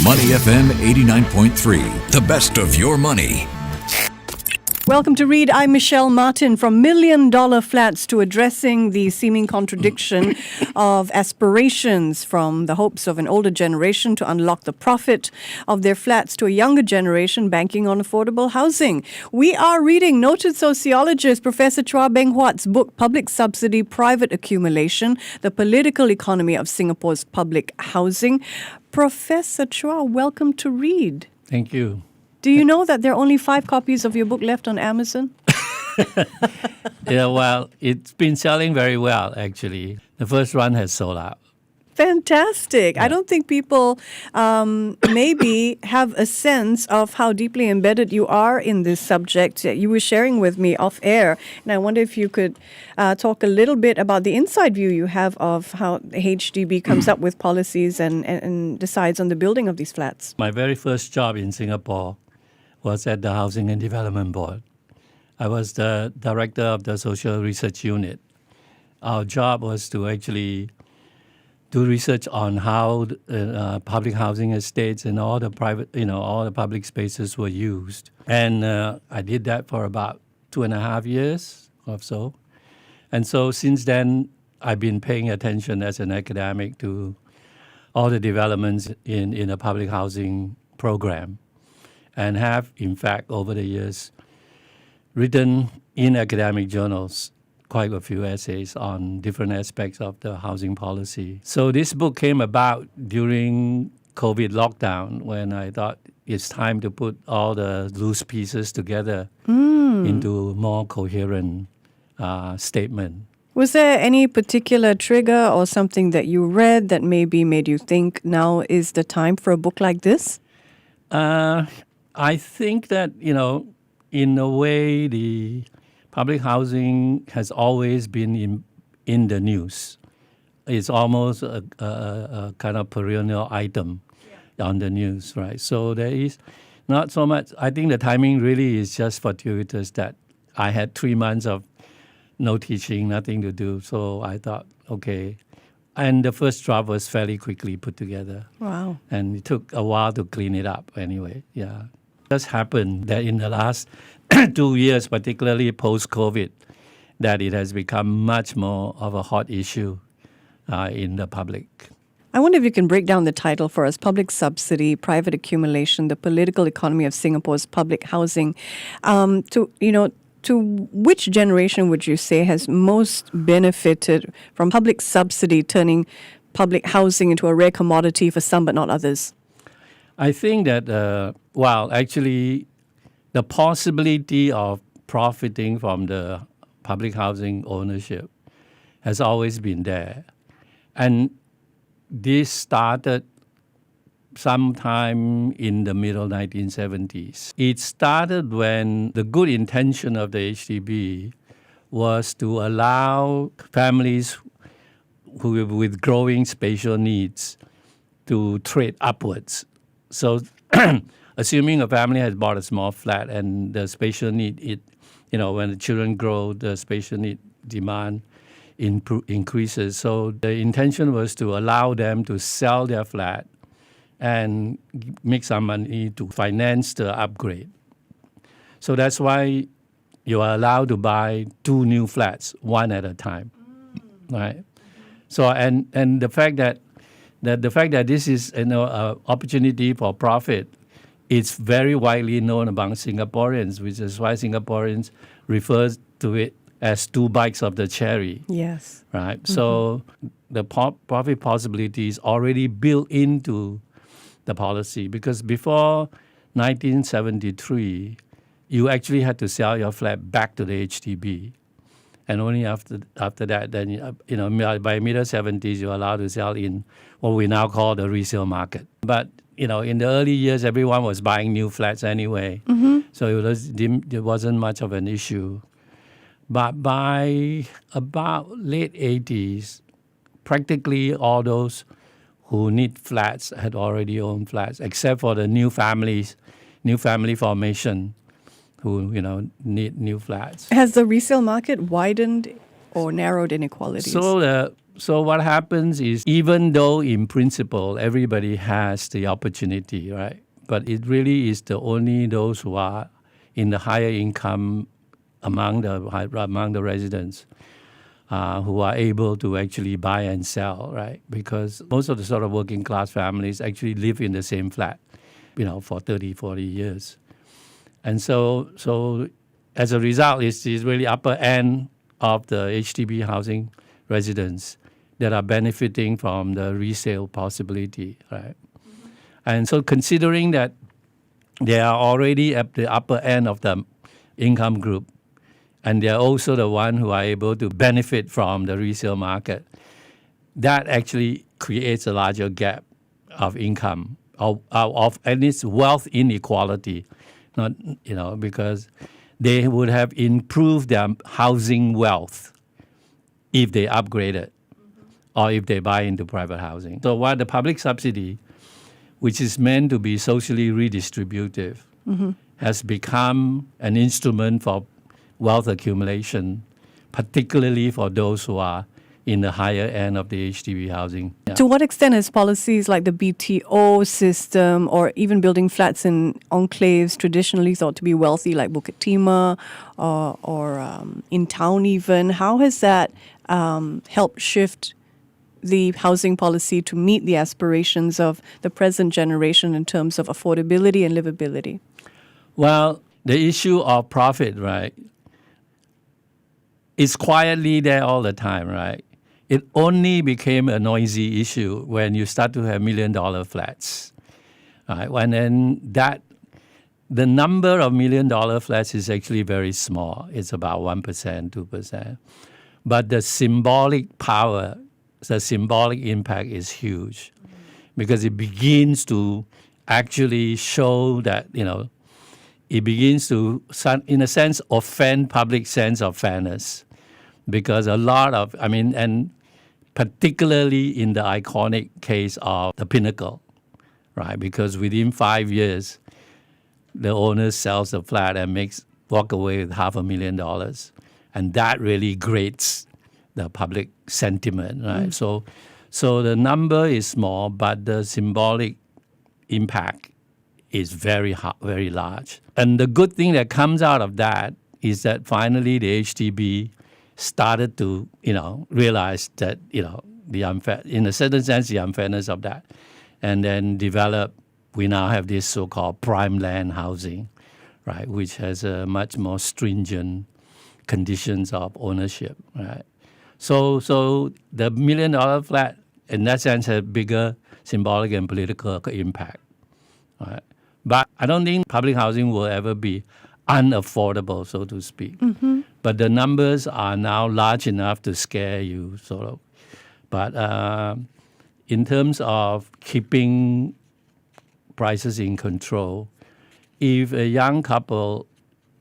Money FM 89.3, the best of your money. Welcome to Read. I'm Michelle Martin. From $1 million flats to addressing the seeming contradiction of aspirations, from the hopes of an older generation to unlock the profit of their flats to a younger generation banking on affordable housing. We are reading noted sociologist Professor Chua Beng Huat's book, Public Subsidy, Private Accumulation, The Political Economy of Singapore's Public Housing. Professor Chua, welcome to Read. Thank you. Do you know that there are only 5 copies of your book left on Amazon? Yeah, well, it's been selling very well, actually. The first run has sold out. Fantastic. Yeah. I don't think people maybe have a sense of how deeply embedded you are in this subject. You were sharing with me off air, and I wonder if you could talk a little bit about the inside view you have of how HDB comes up with policies and decides on the building of these flats. My very first job in Singapore was at the Housing and Development Board. I was the director of the Social Research Unit. Our job was to actually do research on how public housing estates and all the private, all the public spaces were used. And I did that for about 2.5 years or so. And so since then, I've been paying attention as an academic to all the developments in a public housing program, and have, in fact, over the years, written in academic journals quite a few essays on different aspects of the housing policy. So this book came about during COVID lockdown, when I thought it's time to put all the loose pieces together into more coherent statement. Was there any particular trigger or something that you read that maybe made you think now is the time for a book like this? I think that, in a way, the public housing has always been in the news. It's almost a kind of perennial item on the news, right? So there is not so much. I think the timing really is just fortuitous that I had 3 months of no teaching, nothing to do. So I thought, okay. And the first draft was fairly quickly put together. Wow. And it took a while to clean it up anyway, yeah. It just happened that in the last 2 years, particularly post-COVID, that it has become much more of a hot issue in the public. I wonder if you can break down the title for us: Public Subsidy, Private Accumulation, the Political Economy of Singapore's Public Housing. To which generation would you say has most benefited from public subsidy turning public housing into a rare commodity for some but not others? I think that, actually, the possibility of profiting from the public housing ownership has always been there. And this started sometime in the middle 1970s. It started when the good intention of the HDB was to allow families with growing spatial needs to trade upwards. So assuming a family has bought a small flat and the spatial need, when the children grow, the spatial need demand increases. So the intention was to allow them to sell their flat and make some money to finance the upgrade. So that's why you are allowed to buy 2 new flats, one at a time, right? So and the fact that this is an opportunity for profit, it's very widely known among Singaporeans, which is why Singaporeans refer to it as 2 bites of the cherry. Yes. Right? Mm-hmm. So the profit possibility is already built into the policy, because before 1973, you actually had to sell your flat back to the HDB. And only after that, then, by middle-70s, you're allowed to sell in what we now call the resale market. But, in the early years, everyone was buying new flats anyway. Mm-hmm. So it wasn't much of an issue. But by about late 80s, practically all those who need flats had already owned flats, except for the new family formation who, need new flats. Has the resale market widened or narrowed inequalities? So So what happens is, even though in principle everybody has the opportunity, right? But it really is only those who are in the higher income among the residents who are able to actually buy and sell, right? Because most of the sort of working class families actually live in the same flat, for 30, 40 years. And so as a result, it's really upper end of the HDB housing residents that are benefiting from the resale possibility, right? Mm-hmm. And so considering that they are already at the upper end of the income group, and they're also the one who are able to benefit from the resale market, that actually creates a larger gap of income, of at least wealth inequality, not, because they would have improved their housing wealth if they upgraded or if they buy into private housing. So while the public subsidy, which is meant to be socially redistributive, has become an instrument for wealth accumulation, particularly for those who are in the higher end of the HDB housing. Yeah. To what extent has policies like the BTO system or even building flats in enclaves traditionally thought to be wealthy, like Bukit Timah or in town even, how has that helped shift the housing policy to meet the aspirations of the present generation in terms of affordability and livability? Well, the issue of profit, right, is quietly there all the time, right? It only became a noisy issue when you start to have $1 million flats, right? And then the number of $1 million flats is actually very small. It's about 1%, 2%. But the symbolic power, the symbolic impact is huge because it begins to actually show that, it begins to, in a sense, offend public sense of fairness. Because a lot of, and particularly in the iconic case of the Pinnacle, right? Because within 5 years, the owner sells the flat and walk away with $500,000. And that really grates the public sentiment, right? So the number is small, but the symbolic impact is very large. And the good thing that comes out of that is that finally the HDB started to, realize that, the unfair, in a certain sense, the unfairness of that. And then we now have this so-called prime land housing, right, which has a much more stringent conditions of ownership, right? So the $1 million flat, in that sense, has bigger symbolic and political impact, right? But I don't think public housing will ever be unaffordable, so to speak. Mm-hmm. But the numbers are now large enough to scare you, sort of. But in terms of keeping prices in control, if a young couple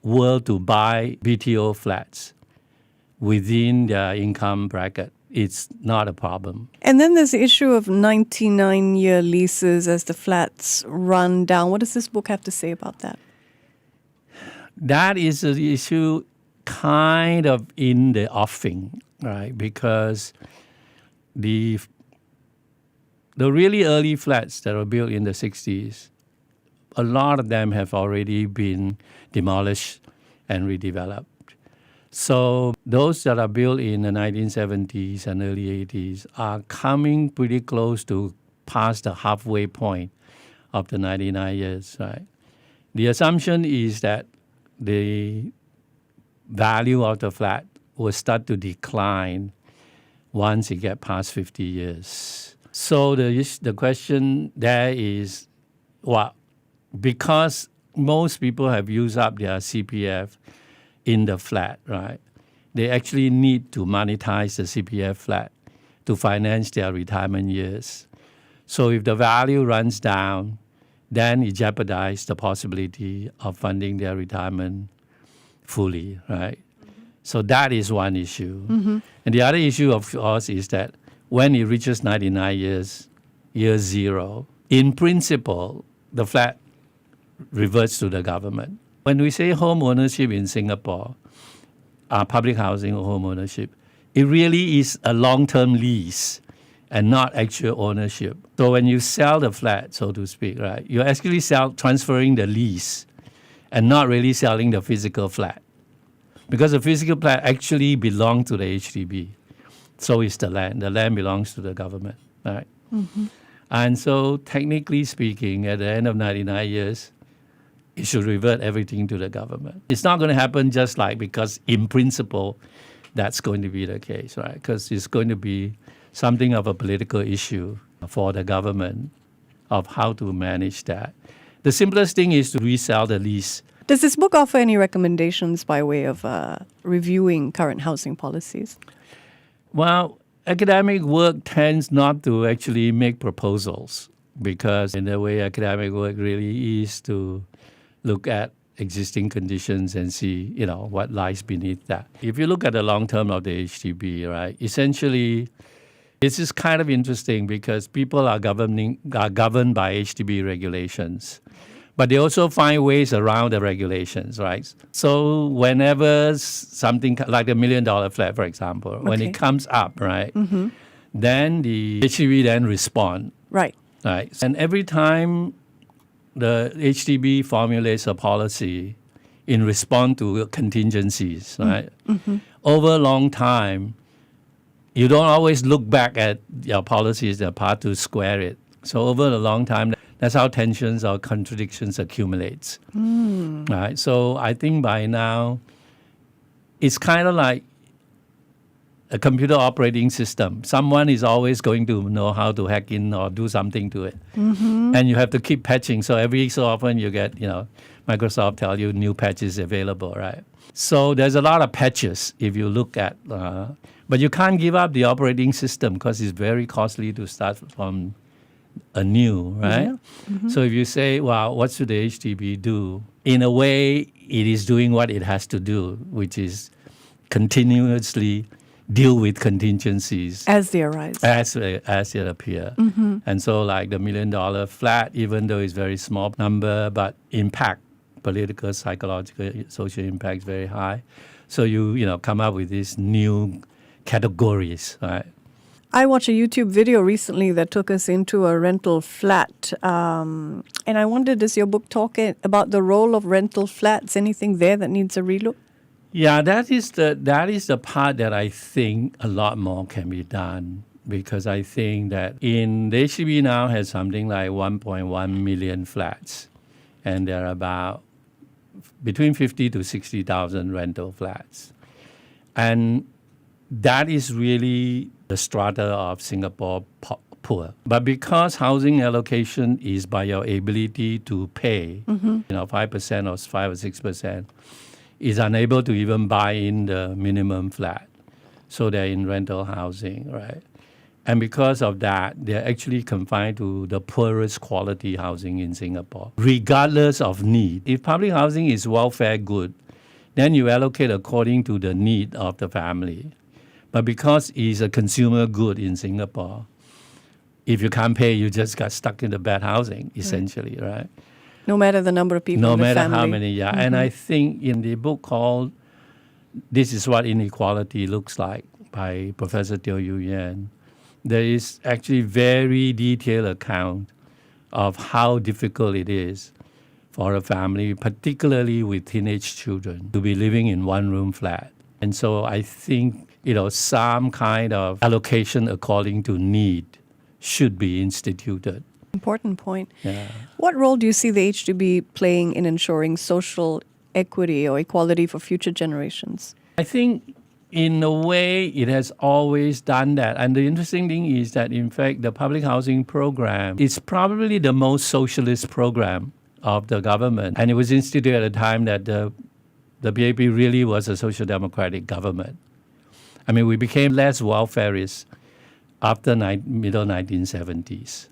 were to buy BTO flats within their income bracket, it's not a problem. And then there's the issue of 99-year leases as the flats run down. What does this book have to say about that? That is an issue kind of in the offing, right? Because the really early flats that were built in the 60s, a lot of them have already been demolished and redeveloped. So those that are built in the 1970s and early 80s are coming pretty close to past the halfway point of the 99 years, right? The assumption is that the value of the flat will start to decline once it gets past 50 years. So the question there is, because most people have used up their CPF in the flat, right? They actually need to monetize the CPF flat to finance their retirement years. So if the value runs down, then it jeopardizes the possibility of funding their retirement fully, right? Mm-hmm. So that is one issue. Mm-hmm. And the other issue, of course, is that when it reaches 99 years, year zero, in principle, the flat reverts to the government. When we say home ownership in Singapore, public housing or home ownership, it really is a long-term lease and not actual ownership. So when you sell the flat, so to speak, right, you're actually transferring the lease and not really selling the physical flat. Because the physical flat actually belongs to the HDB. So is the land. The land belongs to the government, right? Mm-hmm. And so technically speaking, at the end of 99 years, it should revert everything to the government. It's not going to happen just like because in principle, that's going to be the case, right? Because it's going to be something of a political issue for the government of how to manage that. The simplest thing is to resell the lease. Does this book offer any recommendations by way of reviewing current housing policies? Well, academic work tends not to actually make proposals because in a way academic work really is to look at existing conditions and see, what lies beneath that. If you look at the long term of the HDB, right, essentially this is kind of interesting because people are governed by HDB regulations. But they also find ways around the regulations, right? So whenever something like the $1 million flat, for example, when it comes up, right, then the HDB then respond. Right. Right. And every time the HDB formulates a policy in response to contingencies, right, over a long time, you don't always look back at your policies, the part to square it. So over a long time, that's how tensions or contradictions accumulates. Right? So I think by now, it's kind of like a computer operating system. Someone is always going to know how to hack in or do something to it. And you have to keep patching. So every so often you get, Microsoft tell you new patches available, right? So there's a lot of patches if you look at, but you can't give up the operating system because it's very costly to start from anew, right? So if you say, well, what should the HDB do? In a way, it is doing what it has to do, which is continuously deal with contingencies as they arise, as it appear. And so like the $1 million flat, even though it's very small number, but impact, political, psychological, social impact is very high. So you come up with these new categories, right? I watched a YouTube video recently that took us into a rental flat. And I wondered, does your book talk about the role of rental flats? Anything there that needs a relook? Yeah, that is the part that I think a lot more can be done, because I think that in the HDB now has something like 1.1 million flats, and there are about between 50 to 60,000 rental flats. And that is really the strata of Singapore poor. But because housing allocation is by your ability to pay, 5% or 5 or 6%, is unable to even buy in the minimum flat. So they're in rental housing, right? And because of that, they're actually confined to the poorest quality housing in Singapore, regardless of need. If public housing is welfare good, then you allocate according to the need of the family. But because it's a consumer good in Singapore, if you can't pay, you just got stuck in the bad housing, essentially, right? No matter the number of people no in the matter family. How many, yeah. And I think in the book called This is What Inequality Looks Like by Professor Teo Yu Yan, there is actually very detailed account of how difficult it is for a family, particularly with teenage children, to be living in one-room flat. And so I think, some kind of allocation according to need should be instituted. Important point. Yeah. What role do you see the HDB playing in ensuring social equity or equality for future generations? I think in a way it has always done that. And the interesting thing is that, in fact, the public housing program is probably the most socialist program of the government. And it was instituted at a time that the PAP really was a social democratic government. I mean, we became less welfarist after middle 1970s.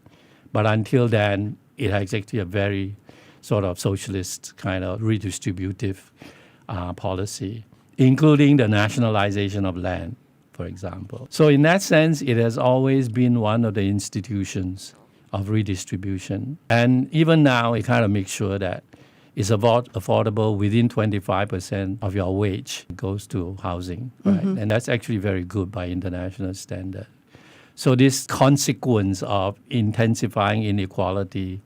But until then, it has actually a very sort of socialist kind of redistributive policy, including the nationalization of land, for example. So in that sense, it has always been one of the institutions of redistribution. And even now, it kind of makes sure that is affordable within 25% of your wage goes to housing, right? And that's actually very good by international standard. So this consequence of intensifying inequality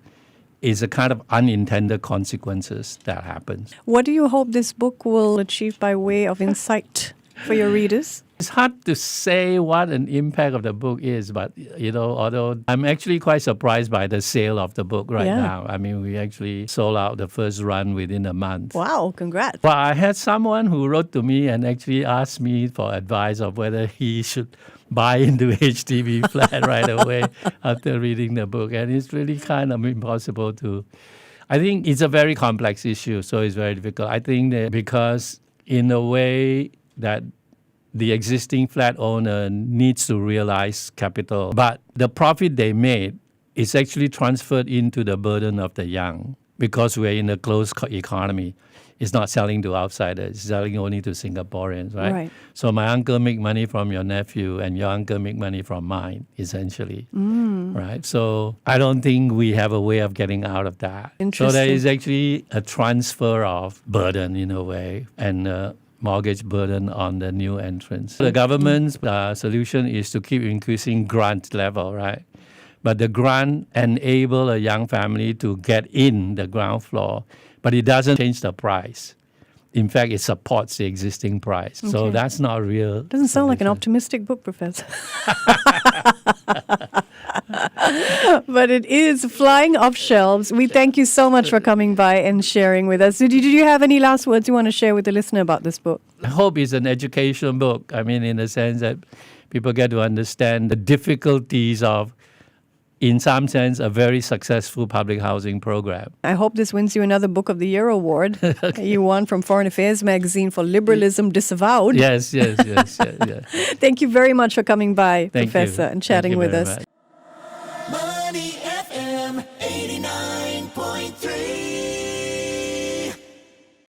is a kind of unintended consequences that happens. What do you hope this book will achieve by way of insight for your readers? It's hard to say what an impact of the book is, but although I'm actually quite surprised by the sale of the book right now. I mean, we actually sold out the first run within a month. Wow, congrats. Well, I had someone who wrote to me and actually asked me for advice of whether he should buy into HDB flat right away after reading the book. And it's really kind of impossible to... I think it's a very complex issue, so it's very difficult. I think that because in a way that the existing flat owner needs to realize capital, but the profit they made is actually transferred into the burden of the young because we're in a closed economy. It's not selling to outsiders, it's selling only to Singaporeans, right? So my uncle make money from your nephew and your uncle make money from mine, essentially, right? So I don't think we have a way of getting out of that. So there is actually a transfer of burden in a way, and mortgage burden on the new entrants. The government's solution is to keep increasing grant level, right? But the grant enable a young family to get in the ground floor, but it doesn't change the price. In fact, it supports the existing price. Okay. So that's not real. Doesn't sound like an optimistic book, Professor. But it is flying off shelves. We thank you so much for coming by and sharing with us. Did you have any last words you want to share with the listener about this book? I hope it's an educational book. I mean, in the sense that people get to understand the difficulties of, in some sense, a very successful public housing program. I hope this wins you another Book of the Year award. You won from Foreign Affairs magazine for Liberalism Disavowed. Yes. Thank you very much for coming by, Professor, and chatting with us. Much.